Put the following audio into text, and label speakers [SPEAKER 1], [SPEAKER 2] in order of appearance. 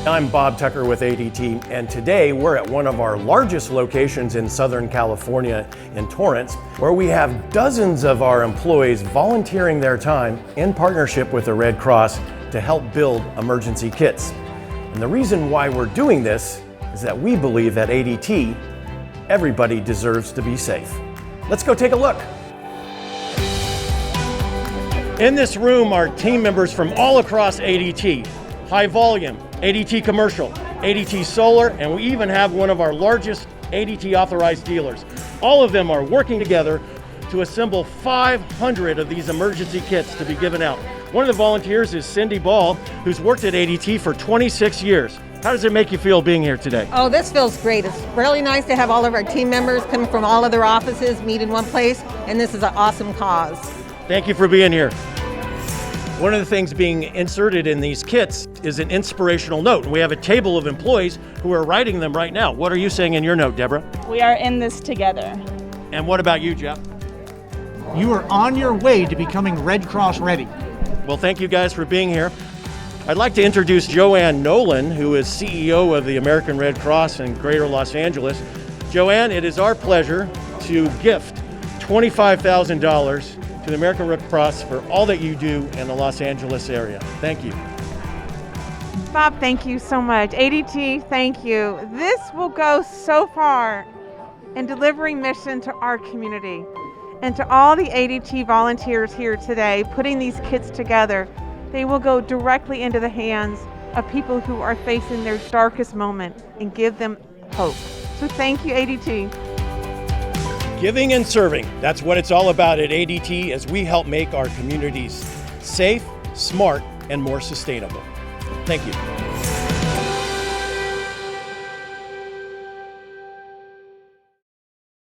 [SPEAKER 1] I'm Bob Tucker with ADT, and today we're at one of our largest locations in Southern California in Torrance, where we have dozens of our employees volunteering their time in partnership with the Red Cross to help build emergency kits. And the reason why we're doing this is that we believe at ADT, everybody deserves to be safe. Let's go take a look. In this room are team members from all across ADT, High Volume, ADT Commercial, ADT Solar, and we even have one of our largest ADT authorized dealers. All of them are working together to assemble 500 of these emergency kits to be given out. One of the volunteers is Cindy Ball, who's worked at ADT for 26 years. How does it make you feel being here today?
[SPEAKER 2] Oh, this feels great. It's really nice to have all of our team members coming from all of their offices meet in one place, and this is an awesome cause.
[SPEAKER 1] Thank you for being here. One of the things being inserted in these kits is an inspirational note. We have a table of employees who are writing them right now. What are you saying in your note, Deborah?
[SPEAKER 3] We are in this together.
[SPEAKER 1] And what about you, Jeff?
[SPEAKER 4] You are on your way to becoming Red Cross ready.
[SPEAKER 1] Well, thank you guys for being here. I'd like to introduce Joanne Nolan, who is CEO of the American Red Cross in Greater Los Angeles. Joanne, it is our pleasure to gift $25,000 to the American Red Cross for all that you do in the Los Angeles area. Thank you.
[SPEAKER 5] Bob, thank you so much. ADT, thank you. This will go so far in delivering mission to our community. And to all the ADT volunteers here today, putting these kits together, they will go directly into the hands of people who are facing their darkest moment and give them hope. So thank you, ADT.
[SPEAKER 1] Giving and serving, that's what it's all about at ADT as we help make our communities safe, smart, and more sustainable. Thank you.